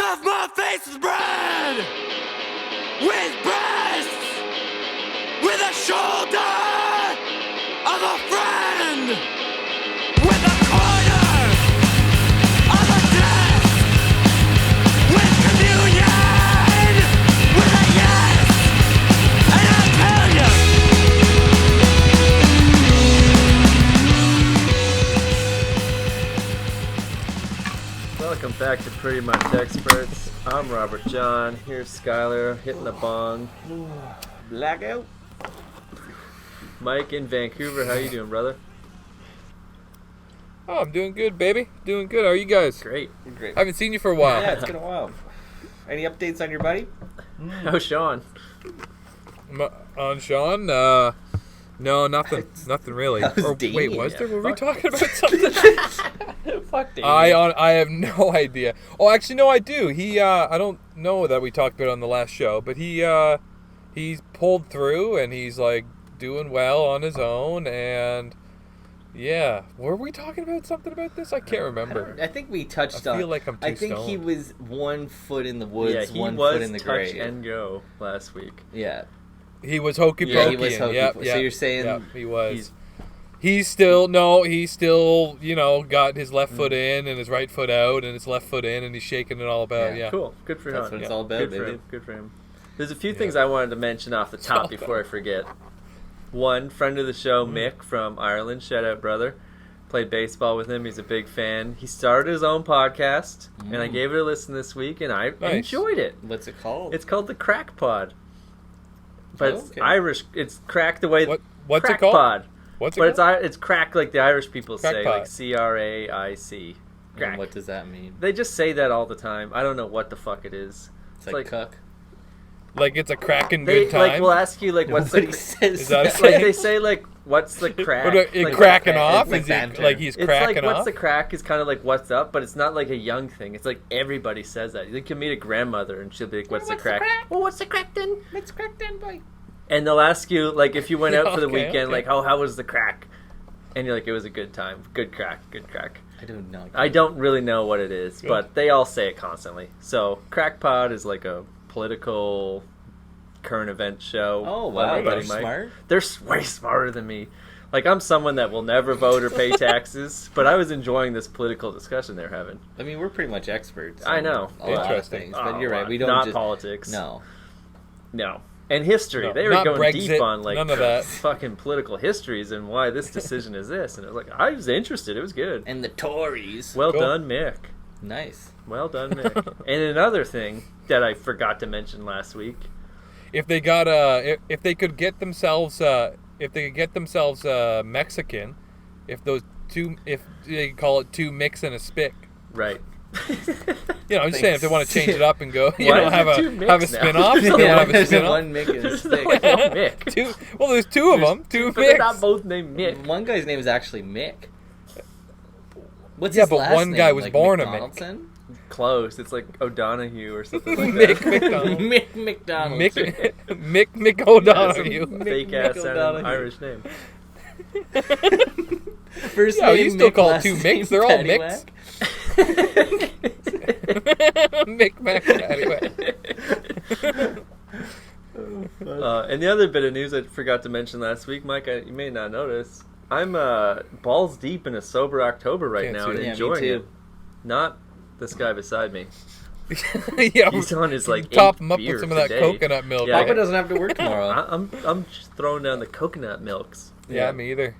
Stuff my face with bread, with breasts, with a shoulder of a friend, with a corner of a desk, with communion, with a yes, and I'll tell you. Welcome back to Pretty Much Experts. I'm Robert John. Here's Skyler hitting the bong. Blackout. Mike in Vancouver. How you doing, brother? Oh, I'm doing good, baby. Doing good. How are you guys? Great. Great. I haven't seen you for a while. Yeah, it's been a while. Any updates on your buddy? How's Sean? On Sean? No, nothing. Nothing really. How's Or, wait, Damien? was there? Were we Fuck. talking about something? Fuck Damien. I have no idea. Oh, actually, no, I do. He, I don't know that we talked about it on the last show, but he's pulled through and he's like doing well on his own. And yeah, were we talking about something about this? I can't remember. I think we touched on. I feel like I'm too I think stoned. he was 1 foot in the woods, Yeah, he 1 was foot in the touch grave. and go last week. Yeah. He was hokey pokey. Yeah, he was hokey Yep, pokey. yep, So you're saying yep, he was. he's- He's still got his left foot in and his right foot out and his left foot in and he's shaking it all about. Yeah. Cool. Good for That's him. what it's Yeah. all about, Good for baby. him. Good for him. There's a few things I wanted to mention off the top all before I forget. One, friend of the show, Mick from Ireland. Shout out, brother. Played baseball with him. He's a big fan. He started his own podcast, and I gave it a listen this week, and I Nice. enjoyed it. What's it called? It's called the Crack Pod. But Oh, it's okay. Irish. It's crack the way. What's it crack called? Pod. What's it But called? it's crack like the Irish people Crack say, pod. like CRAIC. And Crack. what does that mean? They just say that all the time. I don't know what the fuck it is. It's like cuck. Like it's a cracking They good time. like will ask you like what's Nobody the says Is that a that. saying? like they say like what's the crack? What are- Like, cracking what's off? It's like Is he banter. like he's It's cracking like what's off? the crack is kind of like what's up, but it's not like a young thing. It's like everybody says that. You can meet a grandmother and she'll be like, "What's the crack?" Well, what's the crack then? Let's crack then, boy. And they'll ask you like if you went out for the Okay, weekend, okay. like, "Oh, how was the crack?" And you're like, "It was a good time, good crack, good crack." I don't know. I don't really know what it is, Good. but they all say it constantly. So, Crack Pod is like a political current event show. Oh, by wow. my They're buddy Mike. smart. They're way smarter than me. Like, I'm someone that will never vote or pay taxes, but I was enjoying this political discussion they're having. I mean, we're pretty much experts. I on know. A lot of Interesting. things, but Oh, you're right. We don't not just politics. No. No. And history. No, They were not going Brexit, deep on, like, none of that. fucking political histories and why this decision is this. And it was like, I was interested. It was good. And the Tories. Well Cool. done, Mick. Nice. Well done, Mick. And another thing that I forgot to mention last week. If they got if they could get themselves Mexican, if they call it two mix and a spick. Right. You know, I'm just saying if they want to change it up and go, you Why know, is have it a two mix have a now? spin off. They Yeah, want to have a there's spin off. one Mick and a There's stick. only one Mick. There's two of them. Two But they're not mix. both named Mick. One guy's name is actually Mick. What's Yeah, his but last one name? guy was Like born a Mick. McDonaldson? Close. It's like O'Donoghue or something like Mick that. McDonald. Mick McDonald. Mick O'Donoghue. Fake ass O'Donoghue. Irish name. First Yeah, name you still Mick, call it last two name Micks. They're all Paddywhack. Mick Mac anyway. And the other bit of news I forgot to mention last week, Mike, you may not notice. I'm balls deep in a sober October right Can't now see and it. Yeah, me enjoying too. it. Not this guy beside me. Yeah, He's on his like top eighth him up beer with some of that today. coconut milk. Yeah, Papa doesn't have to work tomorrow. I'm just throwing down the coconut milks. Yeah, me either.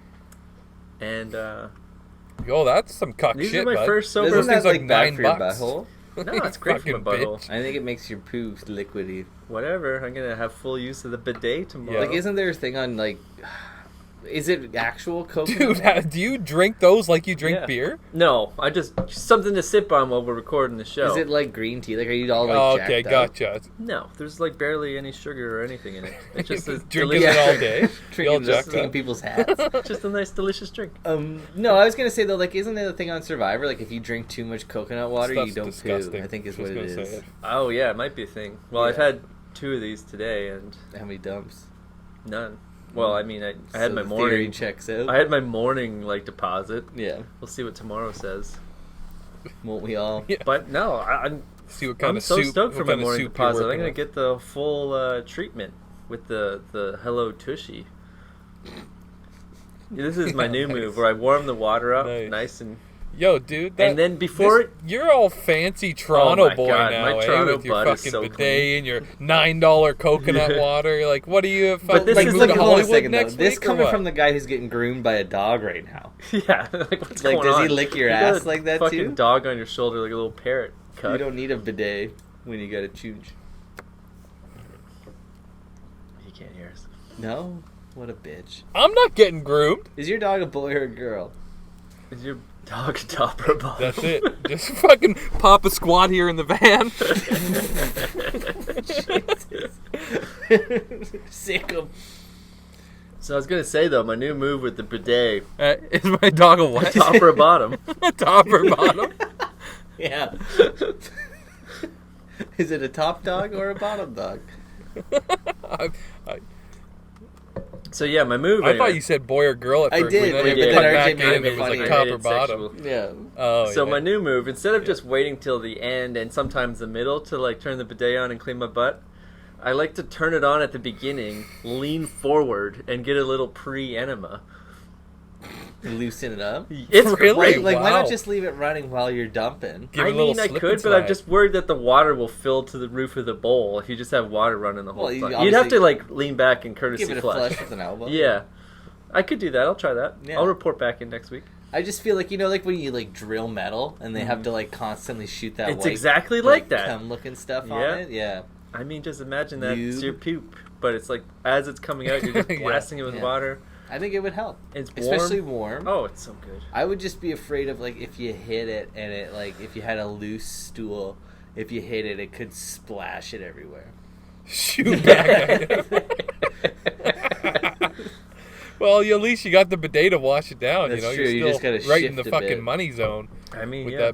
And Yo, that's some cuck these shit, are my bud. first sober. Isn't thing's that like like bad for your $9. butthole? No, it's great for my Fucking butthole. bitch. I think it makes your poo liquidy. Whatever. I'm gonna have full use of the bidet tomorrow. Yeah. Like, isn't there a thing on like? Is it actual coconut? Dude, milk? do you drink those like you drink Yeah. beer? No, I just something to sip on while we're recording the show. Is it like green tea? Like, are you all like Oh, okay, jacked up? gotcha. No, there's like barely any sugar or anything in it. It's just a Drinking delicious, it all day. Y'all Drinking this, jacked taking up. people's hats. just a nice, delicious drink. No, I was gonna say though, like, isn't there a thing on Survivor? Like, if you drink too much coconut water, Stuff's you don't disgusting. poo. I think is Just what it gonna is. say it. Oh yeah, it might be a thing. Well, I've Yeah. had 2 of these today and How many dumps? none. Well, I mean, I had So my the morning. theory checks out. I had my morning like deposit. Yeah. We'll see what tomorrow says. Won't we all? Yeah. But no, I'm See what kind I'm of so soup. stoked for what my kind of morning soup you're deposit. I'm working gonna with. get the full treatment with the Hello Tushy. This is my new Nice. move where I warm the water up Nice. nice and Yo, dude. And then before you're all fancy Toronto Oh my boy God, now, my Toronto with your bud is fucking so bidet clean. and your $9 coconut water. You're like, what are you? But this like, is move like- to hold on a Hollywood second, though. next This week or coming what? from the guy who's getting groomed by a dog right now. yeah, like what's Like, going does on? he lick your You got ass a like that, fucking too? dog on your shoulder like a little parrot. Cut. You don't need a bidet when you got a chooch. He can't hear us. No? What a bitch. I'm not getting groomed. Is your dog a boy or a girl? Is your dog a top or a bottom? That's it. Just fucking pop a squat here in the van. Sick him. So I was gonna say though, my new move with the bidet, Is my dog a what? top or bottom. A top or bottom? Yeah. Is it a top dog or a bottom dog? I So yeah, my move. thought you said boy or girl at I first. did, but but then then you cut RJ back made in it and it was funny. like I top made or it bottom. sexual. Yeah. Oh, So yeah. my new move, instead of just waiting till the end and sometimes the middle to like turn the bidet on and clean my butt, I like to turn it on at the beginning, lean forward, and get a little pre-enema. Loosen it up. It's Really? great. Like, why Wow. not just leave it running while you're dumping? Give I it a little mean, I slip could, and but I'm slide. just worried that the water will fill to the roof of the bowl if you just have water running the whole Well, you time. You'd obviously- have to like lean back and courtesy Give it a flush. flush with an elbow. Yeah, I could do that. I'll try that. Yeah. I'll report back in next week. I just feel like, you know, like when you like drill metal and they have to like constantly shoot that It's white, exactly like that. cum looking stuff Yeah. on it. Yeah. I mean, just imagine that it's Lube. your poop, but it's like as it's coming out, you're just Yeah. blasting it with Yeah. water. I think it would help. It's warm. Especially warm. Oh, it's so good. I would just be afraid of like if you hit it and it like if you had a loose stool, if you hit it, it could splash it everywhere. Shoot back. Well, at least you got the bidet to wash it down. That's you know, true, you're you still just gotta right in shift the a fucking bit. money zone I mean, with yeah,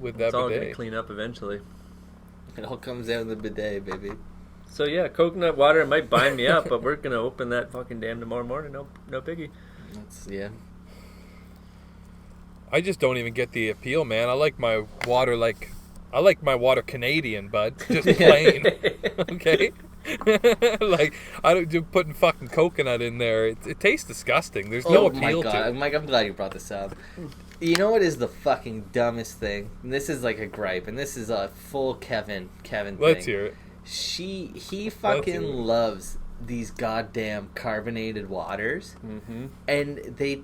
with that it's all gonna bidet. clean up eventually. It all comes out in the bidet, baby. So yeah, coconut water it might bind me up, but we're gonna open that fucking dam tomorrow morning. No biggie. That's yeah. I just don't even get the appeal, man. I like my water Canadian, bud. Just plain. Okay? Like, I don't do putting fucking coconut in there. It tastes disgusting. There's no Oh my appeal god, to it. Mike, I'm glad you brought this up. You know what is the fucking dumbest thing? And this is like a gripe, and this is a full Kevin thing. Let's hear it. He fucking hear it. loves these goddamn carbonated waters, Mm-hmm. and they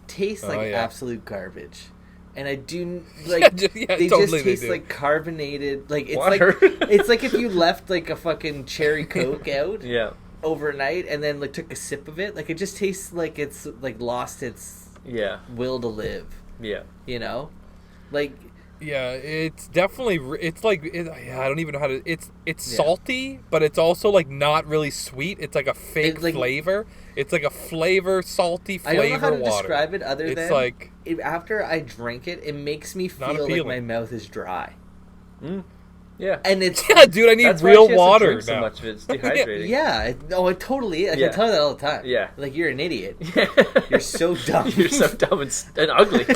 taste Oh, like yeah. absolute garbage. And I do like Yeah, they totally just taste do. like carbonated. Like it's Water. like it's like if you left like a fucking cherry Coke out Yeah, overnight and then like took a sip of it. Like it just tastes like it's like lost its yeah, will to live. yeah. You know, like Yeah, it's definitely. It's like I don't even know how to. It's Yeah. salty, but it's also like not really sweet. It's like a fake It's like- flavor. It's like a salty I flavor don't know how to water. describe it other It's than like after I drink it, it makes me Not feel like appealing. my mouth is dry, Yeah. and it's yeah, dude. I need That's why real she has to water drink so now. much of it. It's dehydrating. yeah. It totally. I Yeah. can tell that all the time. Yeah. like you're an idiot. Yeah. You're so dumb. You're so dumb and ugly.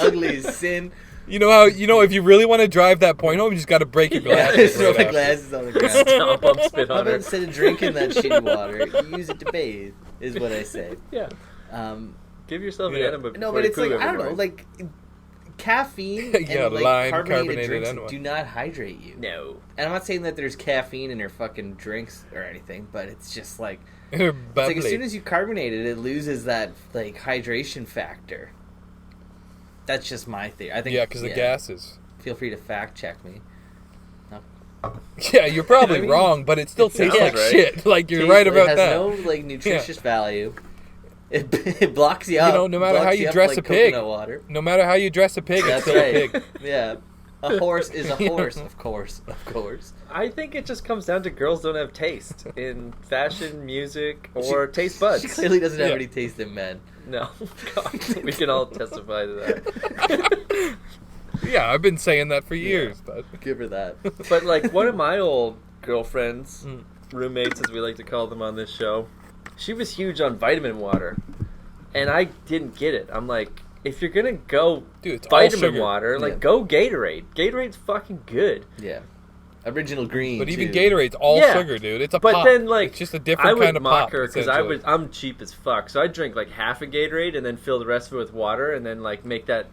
Ugly as sin. You know how if you really want to drive that point home, you just got to break your Yeah. glasses. Throw right my after. glasses on the ground. Stomp up, spit How on about her. instead of drinking that shitty water, you use it to bathe? Is what I say. Yeah. Give yourself an Yeah. enema. No, before but you it's poo like every I don't know, morning. like caffeine Yeah, and like lime carbonated carbonated drinks enema. do not hydrate you. No. And I'm not saying that there's caffeine in your fucking drinks or anything, but it's just like They're it's bubbly. like as soon as you carbonate it, it loses that like hydration factor. That's just my theory. I think yeah, because the gases. Feel free to fact check me. Yeah, you're probably I mean, wrong, but it still tastes sounds like right. shit. Like you're Tastes- right about it has that. no like nutritious value. It blocks you up. know, no matter how blocks you up dress like a pig. coconut water. No matter how you dress a pig, it's That's still a right. pig. Yeah. A horse is a Yeah. horse, of course. I think it just comes down to girls don't have taste in fashion, music, or taste buds. She clearly doesn't have Yeah. any taste in men. No. God, we can all testify to that. Yeah, I've been saying that for years, but Give her that. But like one of my old girlfriends, Mm. roommates as we like to call them on this show, she was huge on vitamin water. And I didn't get it. I'm like, if you're gonna go Dude, it's all vitamin sugar. water, like Yeah. go Gatorade. Gatorade's fucking good. Yeah. Original green. But even too. Gatorade's all Yeah. sugar, dude. It's a But pop. then, like, it's just a I different would kind of mock pop. her because essentially. I'm cheap as fuck, so I drink like half a Gatorade and then fill the rest of it with water and then like make that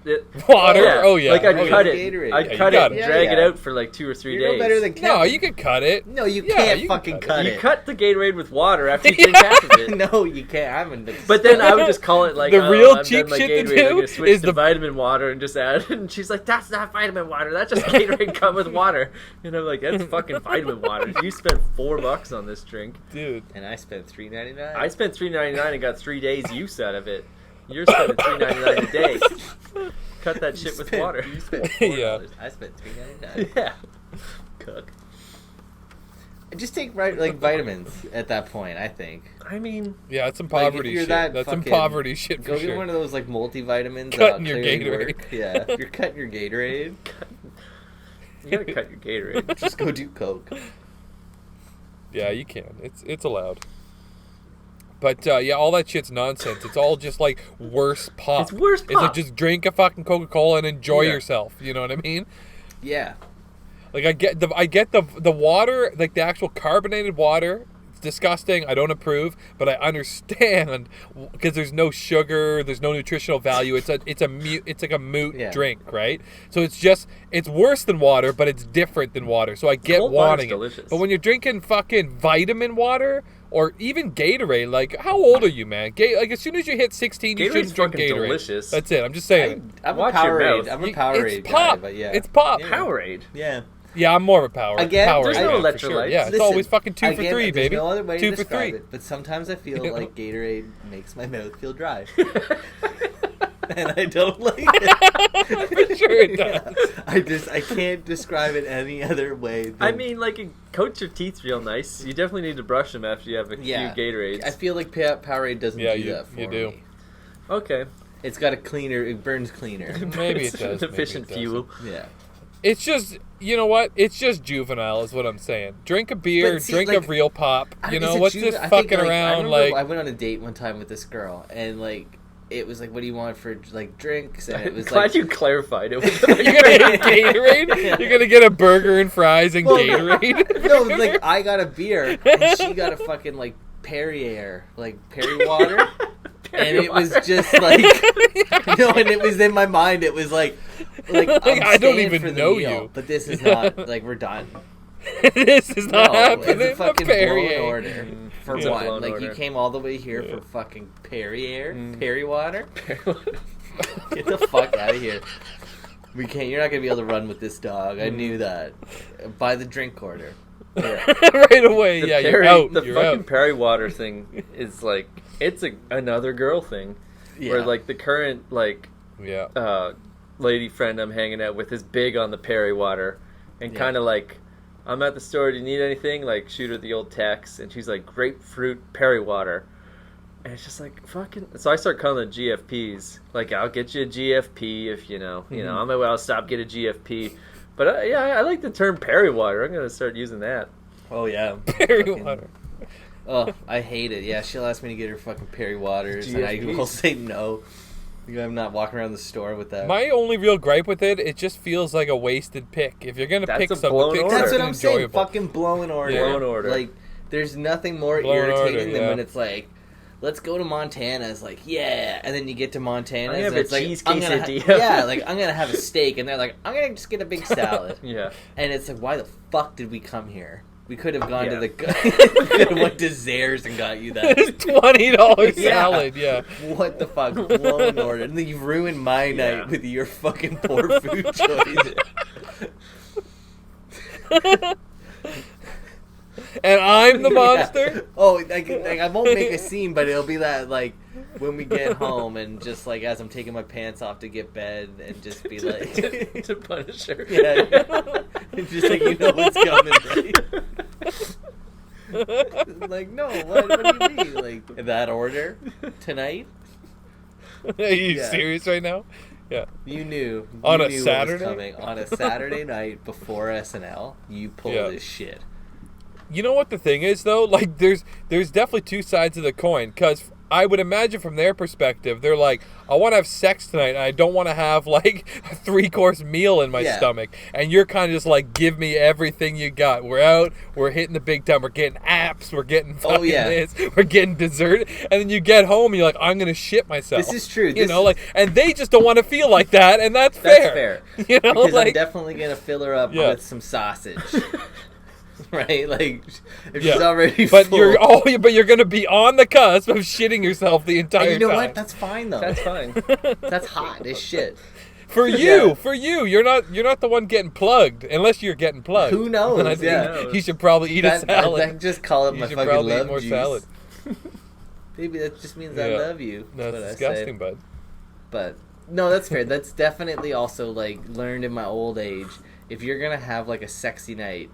Water? Oh, yeah. Like I'd Oh, cut yeah. it, Gatorade. I'd Yeah, you cut it, got and it. drag it Yeah. out for like 2 or 3 You're days. no better than No, Kevin. you can cut it. No, you Yeah, can't you can fucking cut cut You it. cut the Gatorade with water after you drink half of it. No, you can't. I haven't. But then I would just call it like The oh, real I'm cheap done my shit to Gatorade. I'm do gonna switch is to the- vitamin water and just add it. And she's like, "That's not vitamin water. That's just Gatorade cut with water." And I'm like, "That's fucking vitamin water. You spent $4 on this drink. Dude. And I spent $3.99. I spent $3.99 and got 3 days use out of it. You're spending $3.99 a day. Cut that shit with water. You spent $4. Yeah. I spent $3.99. Yeah. Cook. Just take like vitamins at that point. I think. I mean, Yeah, it's some Like, if poverty you're shit. that That's some fucking- poverty shit for Go get sure. one of those like multivitamins. Cutting that'll your clearly Gatorade. work. Yeah, if you're cutting your Gatorade, you gotta cut your Gatorade. just go do Coke. Yeah, you can. It's allowed. But yeah, all that shit's nonsense. It's all just like worse pop. It's worse It's like pop. just drink a fucking Coca-Cola and enjoy Yeah. yourself. You know what I mean? Yeah. Like I get the water, like the actual carbonated water. It's disgusting. I don't approve, but I understand because there's no sugar, there's no nutritional value. It's like a moot Yeah. drink, right? So it's worse than water, but it's different than water. So I get Cold water's wanting it. delicious. But when you're drinking fucking vitamin water or even Gatorade, like how old are you, man? Like as soon as you hit 16, you Gatorade's shouldn't drink fucking Gatorade. delicious. That's it. I'm just saying. I'm a Watch your Powerade. mouth. I'm a Powerade It's guy, pop. but yeah. It's pop. Yeah. Powerade. Yeah. Yeah, I'm more of a power. Again, Powerade there's no man, for sure. electrolytes. Yeah, it's Listen, always fucking 2 for again, 3, there's baby. no other way 2 to for describe 3. it, but sometimes I feel You know? like Gatorade makes my mouth feel dry, and I don't like it. For sure it does. I can't describe it any other way. Than, I mean, like, it coats your teeth real nice. You definitely need to brush them after you have a yeah, few Gatorades. I feel like Powerade doesn't Yeah, do you- that for you do. me. Okay. It's got a cleaner. It burns cleaner. Maybe It's it does. an maybe efficient it fuel. Yeah. It's just, you know what? It's just juvenile, is what I'm saying. Drink a beer, But see, drink like, a real pop. You Is know, it what's juvenile? this I think, fucking I around remember like? I went on a date one time with this girl, and like it was like, "What do you want for like drinks?" And it was Glad like, you clarified it. You're gonna get Gatorade? You're gonna get a burger and fries and Well, Gatorade? no, like I got a beer, and she got a fucking like Perrier, like Perry water. And it was just like, no, and it was in my mind. It was like I'm I don't staying even for the know meal, you. but this is not like we're done. This is not No, happening. it's a fucking blown Perrier. order for It's a one. blown Like order. you came all the way here for fucking Perrier, Perry water. Get the fuck out of here. We can't. You're not gonna be able to run with this dog. I knew that. Buy the drink order. Yeah. Right away, The yeah, you're Perry- out. The You're fucking out. Perry water thing is like, it's another girl thing. Where like the current like Yeah. lady friend I'm hanging out with is big on the Perry water, and Yeah. kind of like, I'm at the store. Do you need anything? Like, shoot her the old text, and she's like, grapefruit Perry water, and it's just like fucking. So I start calling them GFPs. Like, I'll get you a GFP if you know, on my way. I'll stop get a GFP. But yeah, I like the term Perry water. I'm gonna start using that. Oh yeah. Perry Fucking- water. Oh, I hate it. Yeah, she'll ask me to get her fucking Perry waters, and I GFPs. will say no. I'm not walking around the store with that. My only real gripe with it just feels like a wasted pick. If you're gonna That's pick a something, blown pick order. That's what something I'm saying. enjoyable. Fucking blown order. Yeah. Blown order. Like, there's nothing more Blown irritating order, than yeah. when it's like, let's go to Montana. It's like, yeah, and then you get to Montana. I'm gonna and have it's a like, cheese I'm gonna quesadilla. yeah, like I'm gonna have a steak, and they're like, I'm gonna just get a big salad. Yeah. And it's like, why the fuck did we come here? We could have gone to Yeah. the. We could have went to Zares and got you that. It's $20 Yeah. salad. Yeah. What the fuck? Blown order. And then you ruined my Yeah. night with your fucking poor food choice. And I'm the monster. Yeah. Oh, like I won't make a scene, but it'll be that like when we get home and just like as I'm taking my pants off to get bed and just be like, to punish her. yeah, and just like you know what's coming, right? Like no, what do you mean? Like in that order tonight? Are you Yeah. serious right now? Yeah. You knew On you a knew Saturday? what was coming on a Saturday night before SNL. You pull Yeah. this shit. You know what the thing is though? Like there's definitely two sides of the coin, because I would imagine from their perspective, they're like, I want to have sex tonight, and I don't want to have like a 3-course meal in my stomach. And you're kind of just like, give me everything you got. We're out, we're hitting the big time, we're getting apps, we're getting fucking this, we're getting dessert, and then you get home and you're like, I'm gonna shit myself. This is true. And they just don't want to feel like that, and that's fair. You know, because I'm definitely gonna fill her up with some sausage. Right, like if she's already full. But you're gonna be on the cusp of shitting yourself the entire time. And you know what? That's fine though. That's fine. That's hot as shit. For you, you're not the one getting plugged unless you're getting plugged. Who knows? And I think you should probably eat a salad. I just call it my fucking love eat more juice. Salad. Maybe that just means I love you. No, that's disgusting, bud. But no, that's fair. That's definitely also like learned in my old age. If you're gonna have like a sexy night,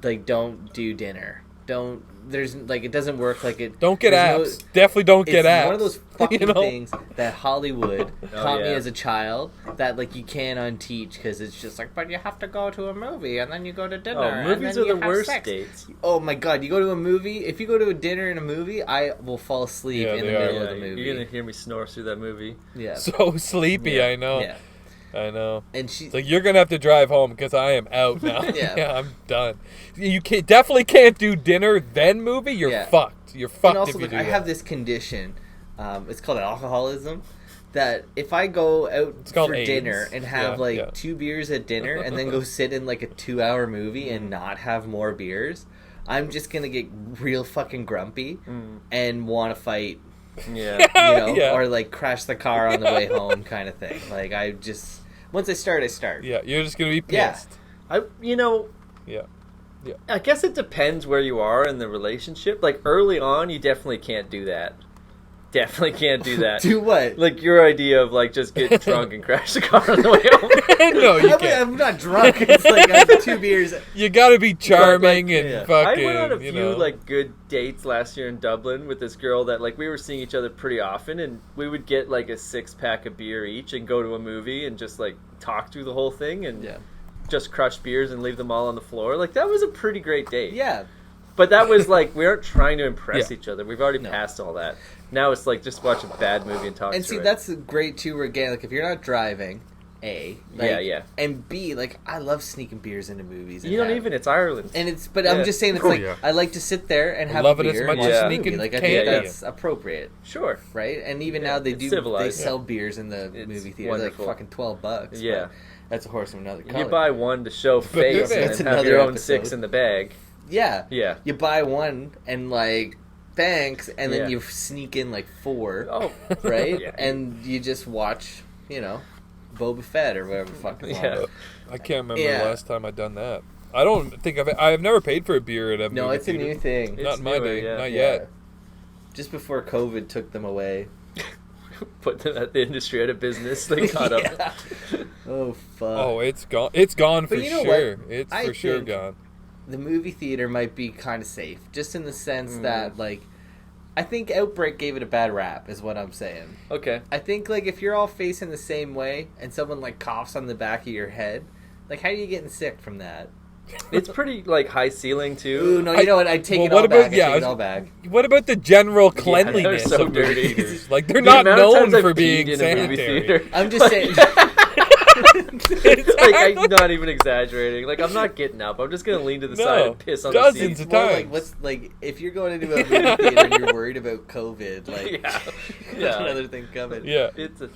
like don't do dinner. It doesn't work like it. Don't get abs. Definitely don't get abs. It's one of those fucking things that Hollywood taught me as a child that like you can't unteach because it's just like, but you have to go to a movie and then you go to dinner. Oh, movies and then are the worst sex. dates. Oh my god, you go to a movie. If you go to a dinner and a movie, I will fall asleep in the middle of the movie. You're gonna hear me snore through that movie. Yeah. So sleepy, I know. Yeah. I know. And she's like, you're gonna have to drive home because I am out now. Yeah. I'm done. You definitely can't do dinner then movie. You're fucked. You're fucked. And also, if you do I that. have this condition. It's called alcoholism. That if I go out for AIDS. dinner and have 2 beers at dinner and then go sit in like a 2-hour movie and not have more beers, I'm just gonna get real fucking grumpy and want to fight. Yeah. Or like crash the car on the way home, kind of thing. Like I just once I start. Yeah, you're just gonna be pissed. Yeah. I guess it depends where you are in the relationship. Like early on, you definitely can't do that. Definitely can't do that. Do what? Like your idea of like just get drunk and crash the car on the way home. No, you can't. I'm not drunk. It's like I have 2 beers. You gotta be charming and fucking. I went on a few like good dates last year in Dublin with this girl that like we were seeing each other pretty often, and we would get like a 6-pack of beer each and go to a movie and just like talk through the whole thing and just crush beers and leave them all on the floor. Like that was a pretty great date. Yeah. But that was like we aren't trying to impress each other. We've already passed all that. Now it's like just watch a bad movie and talk. And see, that's great too. Where again, like if you're not driving, and B, like I love sneaking beers into movies. You don't even. It's Ireland. And it's, but I'm just saying, it's I like to sit there and have a beer. It as much as sneaking. Like I think that's appropriate. Sure. Right. And even now they do. Civilized. They sell beers in the movie theater. Wonderful. Like fucking $12. Yeah. That's a horse from another color. You buy one to show face and that's then have your another own 6 in the bag. Yeah. Yeah. You buy one and like thanks, and then you sneak in like 4. Oh. Right? Yeah. And you just watch, Boba Fett or whatever the fuck. I can't remember the last time I've done that. I don't think I've never paid for a beer at a movie No, it's theater. a new thing. Not in my day. Yeah. Not yet. Just before COVID took them away. Put the industry out of business. They caught up. Oh fuck. Oh, it's gone. It's gone for But you know sure. what? It's I for sure think gone. The movie theater might be kind of safe, just in the sense that, like, I think Outbreak gave it a bad rap, is what I'm saying. Okay. I think, like, if you're all facing the same way and someone, like, coughs on the back of your head, like, how are you getting sick from that? It's pretty like high ceiling too. Ooh, no, you know what? I take it all back. I take it all back. What about the general cleanliness they're so of movie dirty. theaters? Like they're not known for being in a movie sanitary. theater. I'm just saying. Like I'm not even exaggerating. Like I'm not getting up. I'm just gonna lean to the side and piss on the dozens seat. of Well, times. like if you're going into a movie theater and you're worried about COVID, like there's another thing coming. Yeah.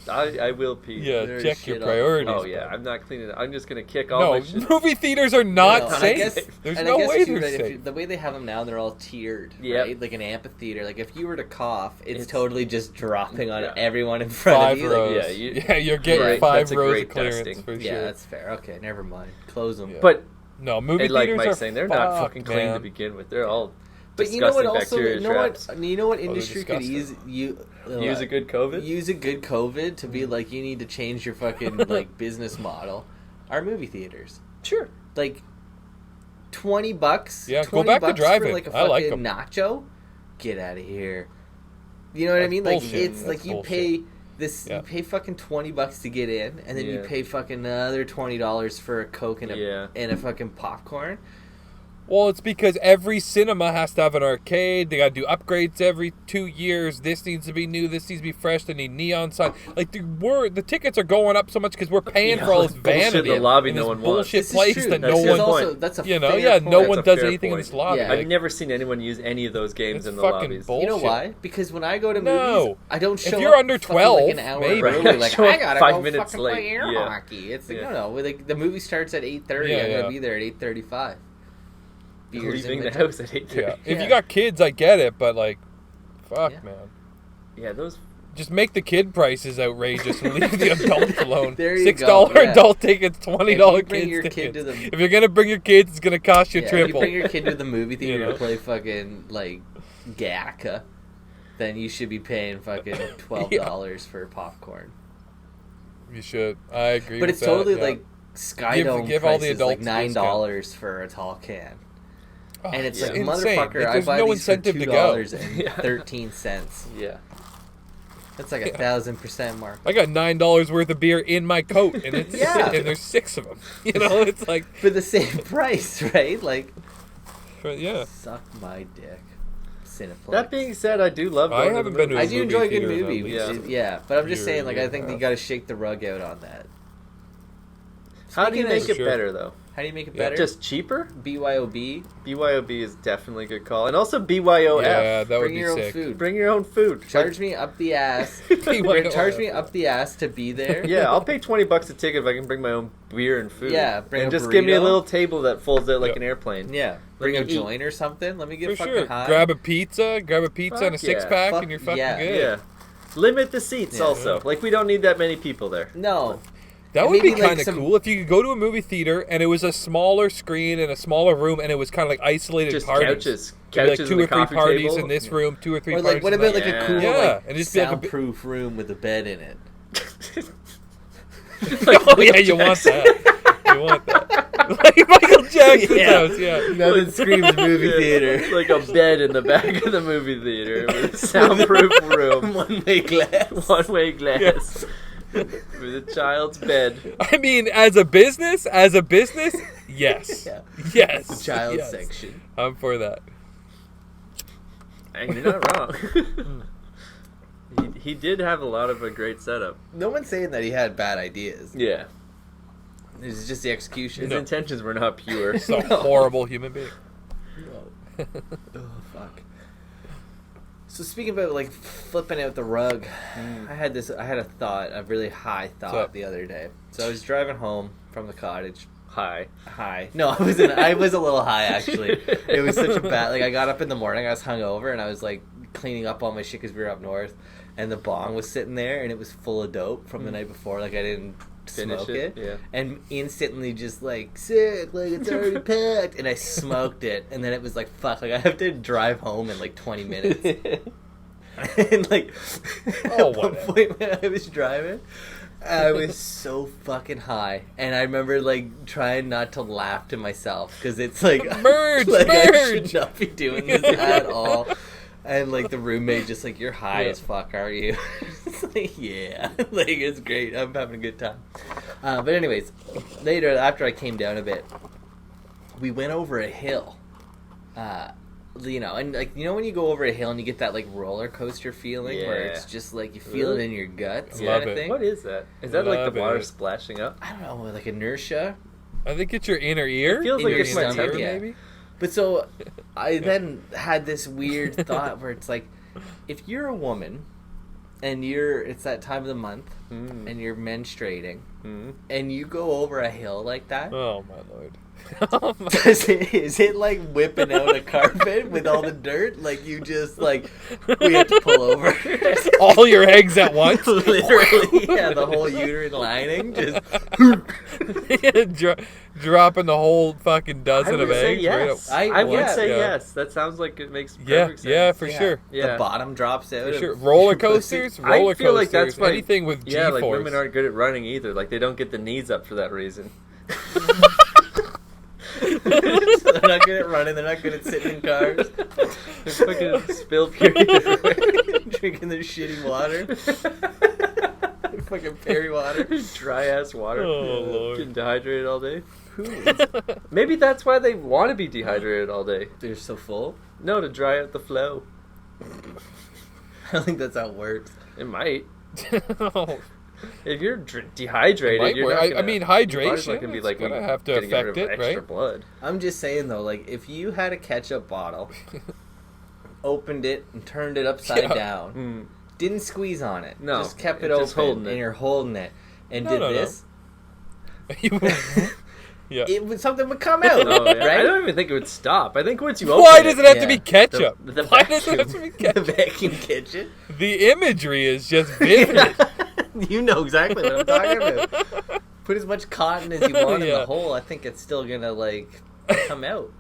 I will pee. Yeah, There's check your shit on- priorities. Oh yeah, bud. I'm not cleaning it. I'm just gonna kick all No, my shit. movie theaters are not No, safe. There's no way they're safe. The way they have them now, they're all tiered, Yep. right? Like an amphitheater. Like if you were to cough, it's totally just dropping on everyone in front of 5 you. rows. Like, You're getting Right, 5 that's a rows great of clearance testing. for yeah, sure. that's fair. Okay, never mind. Close them. Yeah. But No, movie like theaters Mike's are saying, they're not fucked, fucking clean to man. begin with. They're all But you know what? disgusting Also, bacteria traps. you know what they're industry could disgusting. use Use a good COVID. use a good COVID to be like, you need to change your fucking like business model. Our movie theaters, Sure. like $20. Yeah, go 20 back to bucks drive-in. for like a I like fucking 'em. nacho. Get out of here. You know what I That's mean? Like bullshit. it's That's like you bullshit. pay this. Yeah. You pay fucking $20 to get in, and then you Yeah. pay fucking another $20 for a Coke and a fucking popcorn. Well, it's because every cinema has to have an arcade. They got to do upgrades every 2 years. This needs to be new. This needs to be fresh. They need neon sign. Like the tickets are going up so much because we're paying for all this vanity in the lobby in no this one bullshit wants. place that no one. Also, that's a You know, fair yeah, point. no That's one a does fair anything in point. this lobby. Yeah. I've Like, never seen anyone use any of those games It's in the fucking lobbies. bull- You know Bullshit. why? Because when I go to No. movies, I don't show If you're up under fucking 12, like an hour maybe. early. Right. Like Show I up gotta 5 go minutes fucking late. play air Yeah. hockey. It's like Yeah. no, like the movie starts at 8:30. Yeah, I gotta yeah. be there at 8:35. Beers Leaving in the between. house at 8:30. yeah. If Yeah. you got kids, I get it, but like, fuck, Yeah. man. Yeah, those. Just make the kid prices outrageous and leave the adults alone. There you $6 go, yeah. adult tickets, $20 If you bring kids your tickets. kid to the- If you're gonna bring your kids, it's gonna cost you Yeah, if triple. you bring your kid to the movie theater You know? to play fucking like Gattaca, then you should be paying fucking $12 for popcorn. You should. I agree. But with it's that, totally yeah. like Skydome give all the prices, adults like discount. $9 for a tall can. Oh, And it's yeah. like, insane. motherfucker, I There's buy no these for incentive to go. $2.13. Yeah. That's like Yeah. 1,000% mark. I got $9 worth of beer in my coat, and it's Yeah. and there's 6 of them. You know, it's like, For the same price, right? Like, yeah. suck my dick. Cineplex. That being said, I do love. I going haven't to been the to I a movies. do movie enjoy a good theater in movie. at least Yeah, but I'm just year, saying, like, year I and think a you half. got to shake the rug out on that. How do you Speaking make of- it better though? How do you make it Yeah. better? Just cheaper? BYOB. BYOB is definitely a good call, and also BYOF. Yeah, that would Bring be your own sick. food. Bring your own food. Charge me up the ass. BYOF. Charge me up the ass to be there. Yeah, I'll pay $20 a ticket if I can bring my own beer and food. Yeah, bring and a just give me a burrito. little table that folds out like Yeah. an airplane. Yeah. Bring Let a me eat. joint or something. Let me get For fucking sure. high. Grab a pizza and a Fuck yeah. 6-pack, Fuck and you're fucking yeah. good. Yeah. Limit the seats Yeah. also. Like, we don't need that many people there. No. That And would be maybe, like, kind of some- cool if you could go to a movie theater and it was a smaller screen and a smaller room and it was kind of like isolated Just parties. couches. Maybe like Couches 2 and or a 3 coffee parties table. in this room, 2 or 3 Or parties. like, what in about that. like a cool, Yeah, like, and just be like a bit- soundproof room with a bed in it? Oh yeah, you want that. You want that. Like Michael Jackson's Yeah. house, yeah. Nothing screams movie theater. Like a bed in the back of the movie theater with a soundproof room. One-way glass. One-way glass. With a child's bed. I mean, as a business, yes. Yeah. Yes. The child yes. section. I'm for that. And you're not wrong. He did have a lot of a great setup. No one's saying that he had bad ideas. Yeah. It's just the execution. His intentions were not pure. He's a horrible human being. Oh, fuck. So speaking about like flipping out the rug, I had a thought, a really high What's thought up? the other day. So I was driving home from the cottage. Hi. High. No, I was a little high actually. It was such a bad, like I got up in the morning, I was hungover and I was like cleaning up all my shit because we were up north and the bong was sitting there and it was full of dope from the night before. Like I didn't Finish smoke it, it. yeah. And instantly just like sick, like it's already packed, and I smoked it, and then it was like fuck, like I have to drive home in like 20 minutes. And like Oh, at one whatever. point when I was driving, I was so fucking high, and I remember like trying not to laugh to myself because it's like Merge, like I merge. should not be doing this at all. And like the roommate just like, you're high Yeah. as fuck, are you? It's like, yeah, like it's great. I'm having a good time. But anyways, later after I came down a bit, we went over a hill. You know, and like you know when you go over a hill and you get that like roller coaster feeling where Yeah. it's just like you feel it in your guts, Love kind of it. thing. What is that? Is that like Love the water it. splashing up? I don't know, like inertia. I think it's your inner ear. It feels In like your it's my stomach, tongue. yeah. maybe. But so I then had this weird thought where it's like, if you're a woman and it's that time of the month Mm. and you're menstruating Mm. and you go over a hill like that, Oh my lord. is it like whipping out a carpet with all the dirt? Like you just like, we have to pull over. All your eggs at once. Literally, yeah, the whole uterine lining just. Dropping the whole fucking I dozen would of say eggs. yes. Right I would yeah. say Yeah. yes. That sounds like it makes Yeah, perfect sense. yeah, for sure. Yeah. The bottom drops out. For of sure. your Roller pussy. coasters, I roller feel like coasters, that's why anything with G-force. Yeah, like women aren't good at running either. Like they don't get the knees up for that reason. So they're not good at running. They're not good at sitting in cars. They fucking spill period everywhere. Drinking their shitty water. Fucking Perry water. Dry ass water. Oh, Lord. Getting dehydrated all day. Maybe that's why they want to be dehydrated all day. They're so full. No, to dry out the flow. I don't think that's how it works. It might. Oh, If you're dehydrated, you're not gonna, I mean, your body's hydration not gonna be like gonna have to getting rid affect of it, extra right? blood. I'm just saying though, like if you had a ketchup bottle, opened it and turned it upside Yeah. down, didn't squeeze on it, No, just kept it just open, holding it. and you're holding it, and No, did no. this, Yeah. something would come out, Oh, yeah. right? I don't even think it would stop. I think once you open Why it, does it have to be yeah. ketchup? The Why does it have to vacuum. be ketchup? The vacuum kitchen. The imagery is just vivid. You know exactly what I'm talking about. Put as much cotton as you want in Yeah. the hole. I think it's still gonna like come out.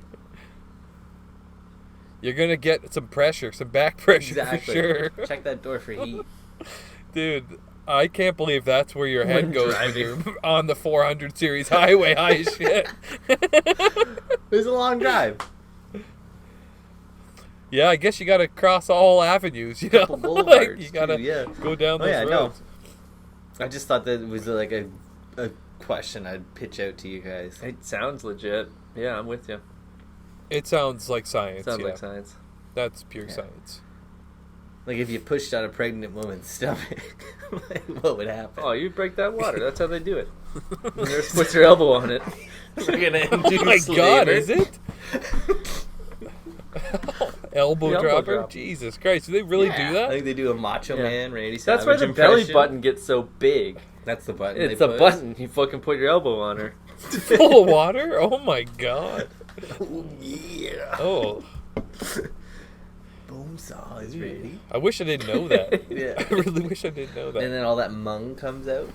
You're gonna get some pressure, some back pressure Exactly. for sure. Check that door for heat. Dude, I can't believe that's where your head When goes when you're on the 400 series highway high as shit. It was a long drive. Yeah, I guess you gotta cross all avenues, you know? Couple Like, boulevards, you gotta too, yeah. go down Oh those yeah, no. roads. I just thought that it was like a question I'd pitch out to you guys. It sounds legit. Yeah, I'm with you. It sounds like science, Sounds yeah. like science. That's pure Yeah. science. Like if you pushed on a pregnant woman's stomach, like, what would happen? Oh, you break that water. That's how they do it. The nurse puts her elbow on it. We're gonna Oh induce my god, labor. is it? Elbow The elbow dropper? drop. Jesus Christ, do they really Yeah. do I that? think they do a Macho Yeah. Man, Randy Savage That's why the belly impression. button gets so big. That's the button. It's they a put. button. You fucking put your elbow on her. Full of water? Oh my god. Oh, yeah. Oh, Boom saw is ready. I wish I didn't know that. Yeah. I really wish I didn't know And that. then all that mung comes out.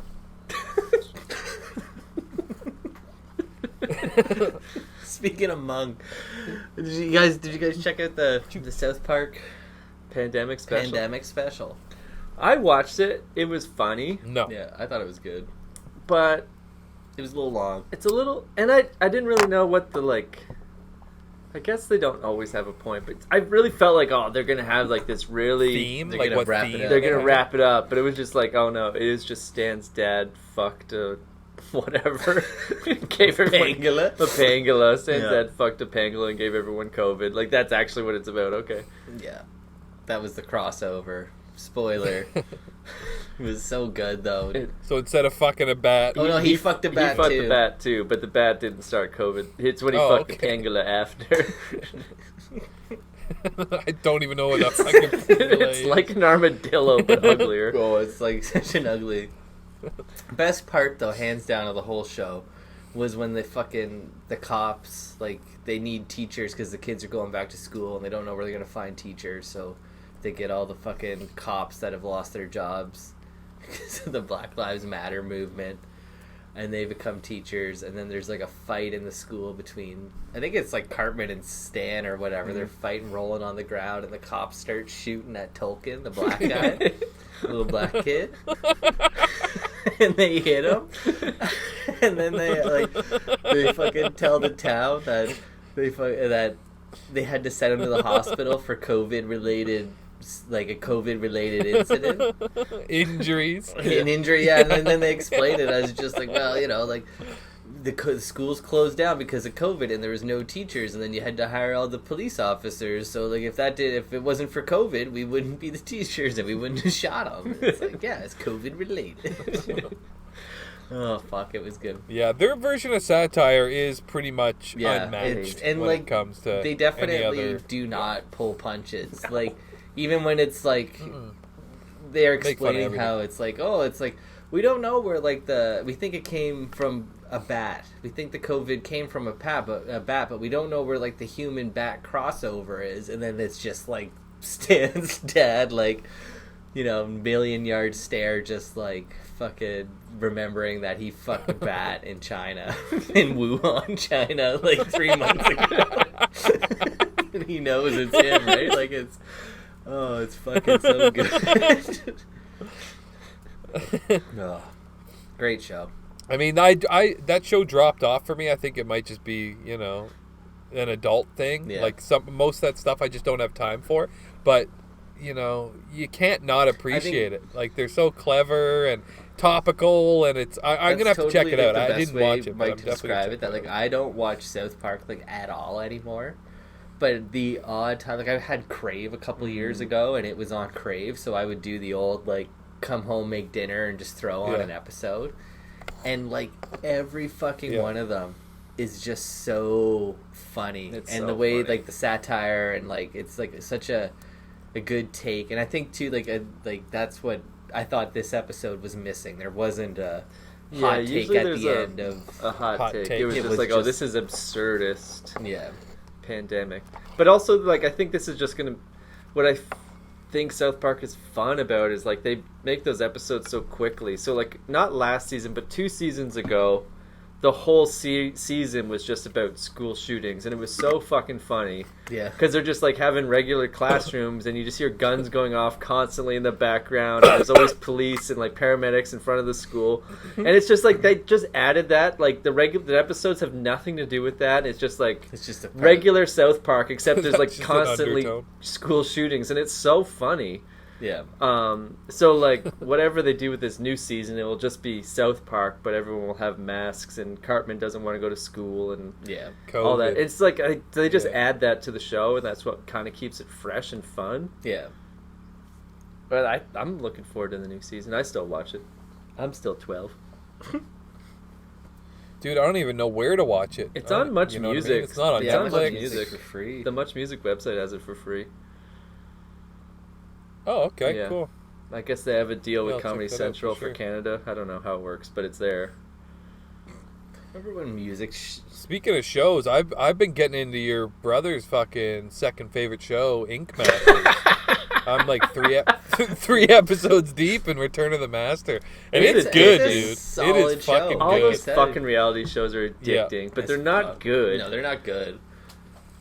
Speaking of mung, did you guys check out the South Park Pandemic special. pandemic special? I watched it. It was funny, No. Yeah, I thought it was good. but It was a little long. it's a little. And I didn't really know what the like. I guess they don't always have a point, but I really felt like, oh, they're gonna have like this really. Theme? They're Like gonna what wrap it theme? up. They're gonna wrap it up, but it was just like, oh no, it is just Stan's dad fucked a whatever, gave everyone Pangolin? a pangolin. Stan's Yeah. dad fucked a pangolin and gave everyone COVID. Like that's actually what it's about. Okay. Yeah, that was the crossover. Spoiler. It was so good though. It- So instead of fucking a bat, Oh no, he fucked a bat He fucked too. the bat too, but the bat didn't start COVID. It's when he Oh, fucked okay. the pangolin after. I don't even know what that fucking It's like an armadillo, but uglier. Oh, it's like such an ugly. Best part though, hands down, of the whole show, was when the cops like they need teachers because the kids are going back to school and they don't know where they're gonna find teachers, so they get all the fucking cops that have lost their jobs because of the Black Lives Matter movement, and they become teachers, and then there's like a fight in the school between, I think it's like Cartman and Stan or whatever. They're fighting, rolling on the ground, and the cops start shooting at Tolkien, the black guy, little black kid, and they hit him, and then they fucking tell the town that they had to send him to the hospital for COVID related. Like a COVID related incident, injuries. an injury, yeah, and then they explained it as just like, well, you know, like the schools closed down because of COVID and there was no teachers, and then you had to hire all the police officers. So like if it wasn't for COVID, we wouldn't be the teachers and we wouldn't have shot them. It's like, yeah, it's COVID related. Oh fuck, it was good. Yeah, their version of satire is pretty much Yeah, unmatched and when like it comes to they any definitely other. do not pull punches. Like even when it's like they're Make fun of explaining everything. how it's like we don't know where we think it came from a bat. We think the COVID came from a bat, but we don't know where like the human bat crossover is. And then it's just like Stan's dad, like, you know, million-yard stare, just like fucking remembering that he fucked a bat in China, in Wuhan, China, like 3 months ago. And he knows it's him, right? Like it's fucking so good. Oh, great show. I mean, I that show dropped off for me. I think it might just be, you know, an adult thing. Yeah. Like most of that stuff I just don't have time for. But, you know, you can't not appreciate it. Like they're so clever, and topical, and it's I'm gonna have to check it out. I didn't watch it, but I'm Mike, to definitely describe gonna it that like I don't watch South Park like at all anymore. But the odd time, like I had Crave a couple years ago, and it was on Crave, so I would do the old like come home, make dinner, and just throw on an episode, and like every fucking one of them is just so funny, It's and so the way funny. like the satire and like it's like such a good take, and I think too like that's what I thought this episode was missing. There wasn't a hot take usually at there's the end of a hot take. take. It was It just was like, oh, just- this is absurdist. yeah. Pandemic. But also, like, I think this is just gonna... What I think South Park is fun about is, like, they make those episodes so quickly. So, like, not last season, but 2 seasons ago, the whole season was just about school shootings, and it was so fucking funny. Yeah. Because they're just, like, having regular classrooms, and you just hear guns going off constantly in the background, and there's always police and, like, paramedics in front of the school. And it's just, like, they just added that. Like, the episodes have nothing to do with that. It's just, like... It's just a regular South Park, except there's like Just an constantly undertone. school shootings, and it's so funny. Yeah. So like whatever they do with this new season, it will just be South Park, but everyone will have masks, and Cartman doesn't want to go to school, and Yeah. all that. COVID. It's like they just Yeah. add that to the show, and that's what kind of keeps it fresh and fun. Yeah. But I'm looking forward to the new season. I still watch it. I'm still 12. Dude, I don't even know where to watch it. It's on Much you know what I mean? Music. It's not on Yeah, Much Netflix. Music for free. The Much Music website has it for free. Oh, okay, Yeah. cool. I guess they have a deal with I'll check Comedy that out Central for for sure. Canada. I don't know how it works, but it's there. Remember when music? Speaking of shows, I've been getting into your brother's fucking second favorite show, Ink Masters. I'm like three episodes deep in Return of the Master, and it's good, a dude. It solid is show. fucking All good. those Said. fucking reality shows are Yeah. addicting, but As they're not fuck. good. No, they're not good.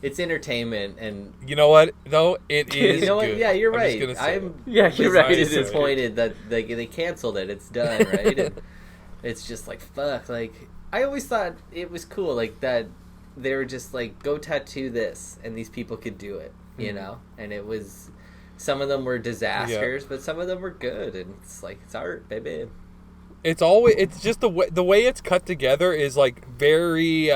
It's entertainment, and You know what? Though it is. you know what? good. Yeah, you're I'm just right. gonna say I'm it. Yeah, you're right. It is good. disappointed that they canceled it. It's done, right? And it's just like fuck. Like I always thought it was cool, like that they were just like go tattoo this, and these people could do it, you know. And it was some of them were disasters, but some of them were good, and it's like it's art, baby. It's just the way it's cut together is like very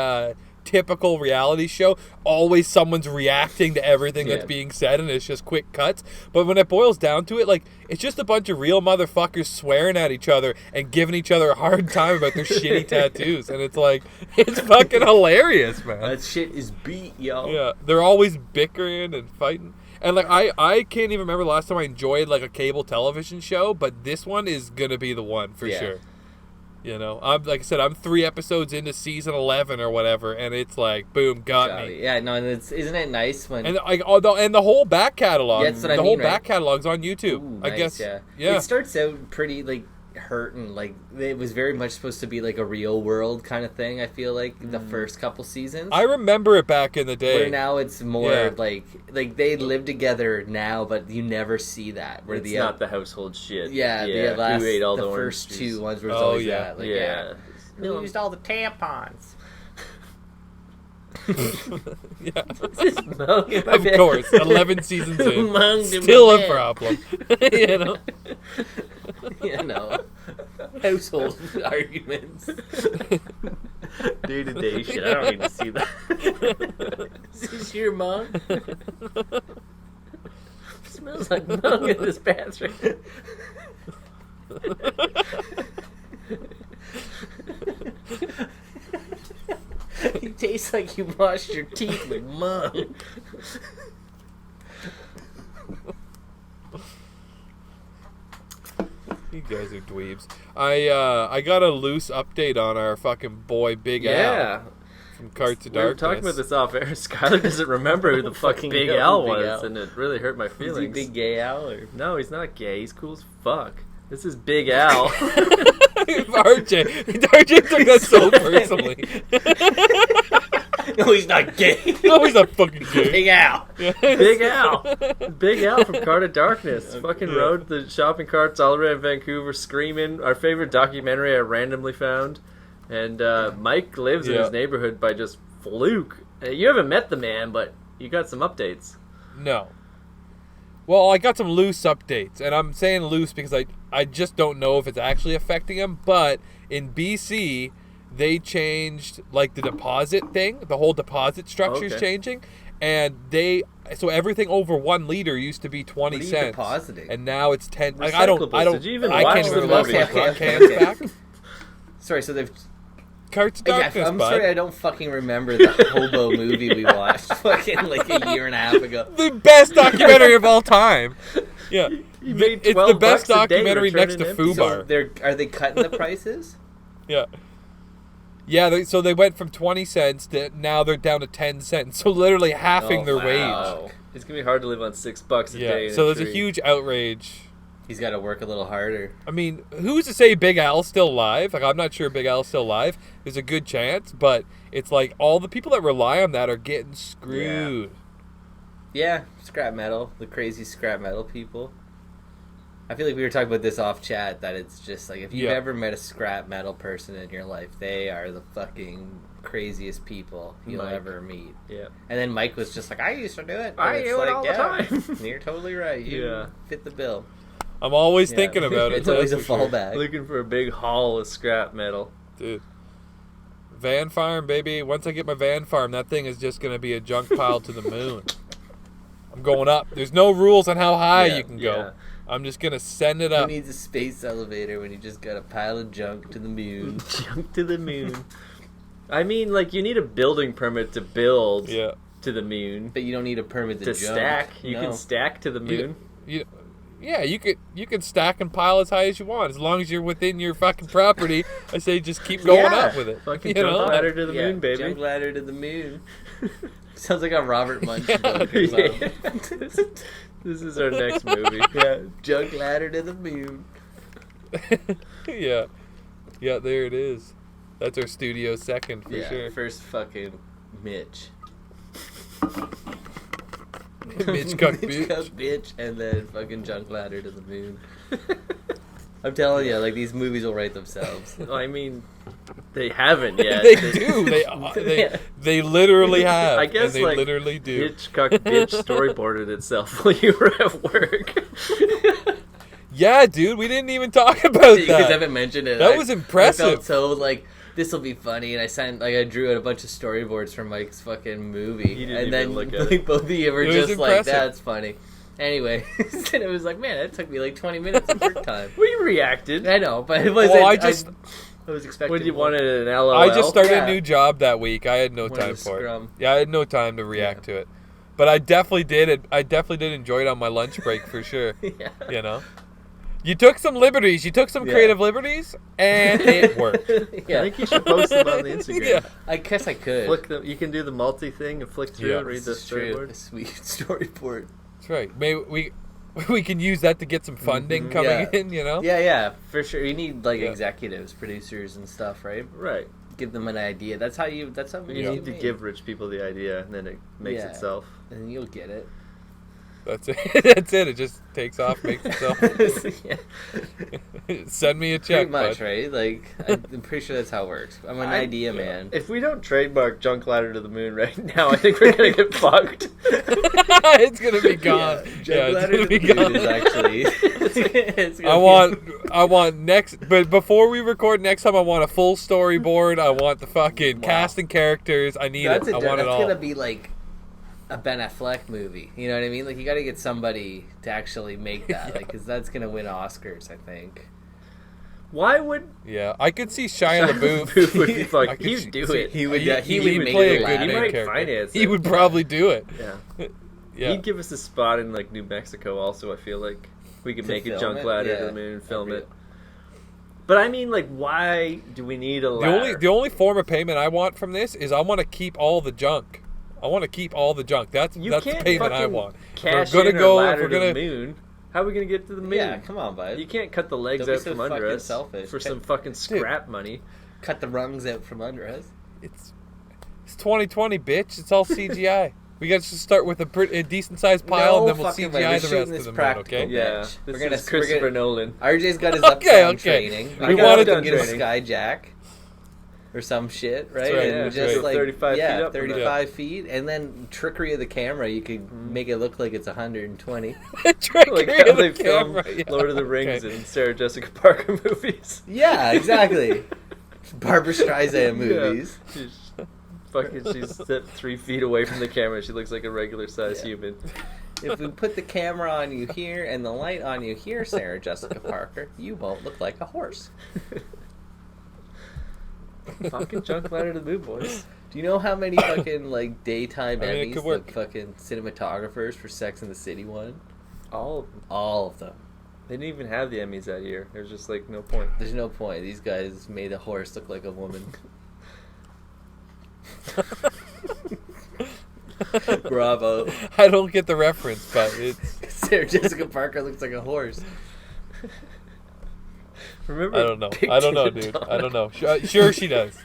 typical reality show. Always someone's reacting to everything that's Yeah. being said, and it's just quick cuts. But when it boils down to it, like it's just a bunch of real motherfuckers swearing at each other and giving each other a hard time about their shitty tattoos, and it's like it's fucking hilarious, man. That shit is beat, yo. Yeah, they're always bickering and fighting. And like I can't even remember the last time I enjoyed like a cable television show, but this one is gonna be the one for Yeah. sure. You know, I'm like I said, I'm 3 episodes into season 11 or whatever, and it's like boom, got me. Yeah, no, and isn't it nice when And like and the whole back catalog, Yeah, that's what I the whole mean, right? back catalog's on YouTube. Ooh, I nice, guess. yeah. Yeah. It starts out pretty like hurting, like it was very much supposed to be like a real world kind of thing. I feel like the first couple seasons. I remember it back in the day. Where now it's more Yeah. like they live together now, but you never see that. Where It's not the household shit. the last Who ate all the the first orange juice? 2 ones where it's Oh, always yeah. that. Like, Yeah. We used all the tampons. Yeah. This mug in my Of bed. course, 11 seasons in, Munged in still my a bed. problem. You know. You know, household arguments. Day to day shit. I don't need to see that. Is this your mom? Smells like mung in this bathroom. You taste like you washed your teeth with mung. You guys are dweebs. I got a loose update on our fucking boy Big Al Yeah. from Carts of We were Darkness. talking about this off air. Skyler doesn't remember who the fucking Big know who Al Big was, Al. and it really hurt my Is he feelings. big gay Al or? No, he's not gay. He's cool as fuck. This is Big Al. RJ took that so personally. No, he's not gay. No, he's not fucking gay. Big Al. Big Al. Big Al from Cart of Darkness. Fucking rode the shopping carts all around Vancouver screaming. Our favorite documentary I randomly found. And Mike lives in Yeah. his neighborhood by just fluke. You haven't met the man, but you got some updates. No. Well, I got some loose updates, and I'm saying loose because I just don't know if it's actually affecting them. But in BC, they changed like the deposit thing. The whole deposit structure is changing, and so everything over 1 liter used to be 20 What are you cents, depositing? and now it's 10. Like, Did you even watch can't the even remember. movie? Cans back. Sorry, so they've. Carts of Darkness, I'm bud. sorry, I don't fucking remember the hobo movie we watched fucking like a year and a half ago. The best documentary of all time. Yeah, You made it's the $12 best a day documentary next to returning Fubar. So are they cutting the prices? Yeah. Yeah, so they went from 20 cents to now they're down to 10 cents. So literally halving their wage. It's gonna be hard to live on $6 a day. Yeah, so there's a huge outrage. He's got to work a little harder. I mean, who's to say Big Al's still alive? Like, I'm not sure Big Al's still alive. There's a good chance, but it's like all the people that rely on that are getting screwed. Yeah, scrap metal, the crazy scrap metal people. I feel like we were talking about this off chat, that it's just like if you've ever met a scrap metal person in your life, they are the fucking craziest people you'll ever meet. Yeah. And then Mike was just like, I used to do it. I do it all the time. You're totally right. You fit the bill. I'm always thinking about it. It's always a that's for sure. fallback. Looking for a big haul of scrap metal. Dude. Van farm, baby. Once I get my van farm, that thing is just going to be a junk pile to the moon. I'm going up. There's no rules on how high you can go. I'm just going to send it up. Who needs a space elevator when you just got a pile of junk to the moon? Junk to the moon. I mean, like, you need a building permit to build to the moon. But you don't need a permit to jump. Stack. You can stack to the moon. Yeah, you can stack and pile as high as you want. As long as you're within your fucking property, I say just keep going up with it. Fucking jump ladder to the moon, baby. Jump ladder to the moon. Sounds like a Robert Munch book or something. This is our next movie. Junk ladder to the moon. Yeah, there it is. That's our studio second for sure. First fucking Mitch. Mitch Cook bitch, and then fucking junk ladder to the moon. I'm telling you, like, these movies will write themselves. I mean, they haven't yet. They do. They literally have. I guess they like literally do. Hitchcock bitch storyboarded itself while you were at work. Yeah, dude, we didn't even talk about You that. guys haven't mentioned it. That was impressive. I felt so like this will be funny, and I drew out a bunch of storyboards from Mike's fucking movie, and then look at it. both of you were It was just like, impressive. "That's funny." Anyway, and it was like, man, that took me like 20 minutes of work time. We reacted. I know, but it wasn't. Well, I was expecting. What, you more. wanted an LOL? I just started a new job that week. I had no Wanted time a for scrum. it. Yeah, I had no time to react to it. But I definitely did. I definitely did enjoy it on my lunch break for sure. Yeah. You know, you took some liberties. You took some creative liberties, and it worked. I think you should post them on the Instagram. Yeah. I guess I could. Flick them. You can do the multi thing and flick through and read the This is true. storyboard. A sweet storyboard. That's right. Maybe we can use that to get some funding coming in. You know. Yeah, for sure. You need like executives, producers, and stuff, right? Right. Give them an idea. That's how You you need to give rich people the idea, and then it makes itself. and you'll get it. That's it. That's it. It just takes off, makes itself. Yeah. Send me a check, Pretty much, bud. right? Like, I'm pretty sure that's how it works. I'm an idea man. If we don't trademark Junk Ladder to the Moon right now, I think we're gonna get fucked. It's gonna be gone. Junk it's ladder gonna to be the moon gone. is actually. it's gonna I want next, but before we record next time, I want a full storyboard. I want the fucking cast and characters. I need That's it. I want it all. That's gonna be like a Ben Affleck movie. You know what I mean? Like, you got to get somebody to actually make that, like, because that's gonna win Oscars, I think. Why would Yeah, I could see Shia LaBeouf. Booth would be I fucking? could He'd do see- it. He would. He would would make play the a good ladder. He main might character. finance He it. would probably do it. Yeah. Yeah. He'd give us a spot in like New Mexico. Also, I feel like we could To make a film Junk it? Ladder to the Moon and film it. But I mean, like, why do we need a ladder? The only form of payment I want from this is I want to keep all the junk. I want to keep all the junk. That's the can't payment I fucking want. Cash We're gonna in or go. ladder We're to gonna. the moon. How are we gonna get to the moon? Yeah, come on, bud. You can't cut the legs Don't be out so from under fucking us selfish. for some fucking scrap money. Cut the rungs out from under us. It's 2020, bitch. It's all CGI. We got to start with a decent sized pile, and then we'll fucking way. CGI We're the shooting rest this of the moon. practical, Okay. Yeah, bitch. this is Christopher Nolan. RJ's got his Okay, uptown okay. training. We We wanted wanted to to get a training. skyjack. or some shit, right? That's right, And yeah, we just go like 35 feet up from 35 feet, and then trickery of the camera, you could make it look like it's 120. Trickery Like how of the they film camera, yeah. Lord of the Rings Okay. and Sarah Jessica Parker movies. Yeah, exactly. Barbara Streisand movies. Yeah. She's 3 feet away from the camera. She looks like a regular sized human. If we put the camera on you here and the light on you here, Sarah Jessica Parker, you won't look like a horse. Fucking junk ladder to the moon, boys. Do you know how many fucking like daytime I mean, it Emmys could the work. fucking cinematographers for Sex and the City won? All of them. All of them. They didn't even have the Emmys that year. There's just like no point. There's no point. These guys made a horse look like a woman. Bravo. I don't get the reference, but it's. Sarah Jessica Parker looks like a horse. Remember? I don't know. Big I don't know, Tit dude. Donna? I don't know. Sure, she does.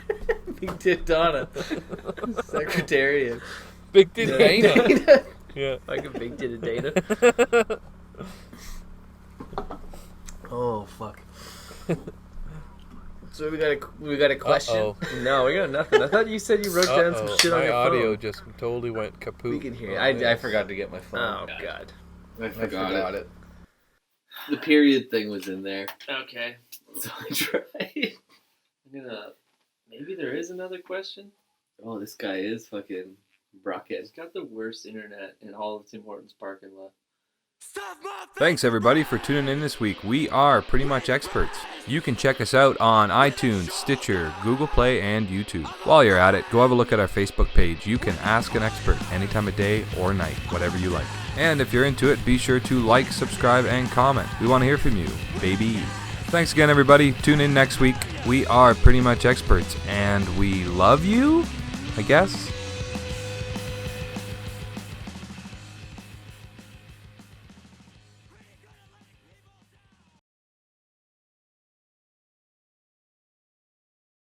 Big Tit Donna. Secretariat. Big Tit Dana. Yeah. Like a big titted Dana. Oh fuck. So we got a question. Uh-oh. No, we got nothing. I thought you said you wrote down some shit on My your audio phone. just totally went kaput. We can hear it. Oh, I forgot to get my phone. Oh god. I forgot it. The period thing was in there. Okay. So I tried. Maybe there is another question. Oh, this guy is fucking Brockett. He's got the worst internet in all of Tim Hortons parking lot. Thanks everybody for tuning in this week. We are Pretty Much Experts. You can check us out on iTunes, Stitcher, Google Play, and YouTube. While you're at it, go have a look at our Facebook page. You can ask an expert any time of day or night, whatever you like. And if you're into it, be sure to like, subscribe, and comment. We want to hear from you, baby. Thanks again, everybody. Tune in next week. We are Pretty Much Experts, and we love you, I guess.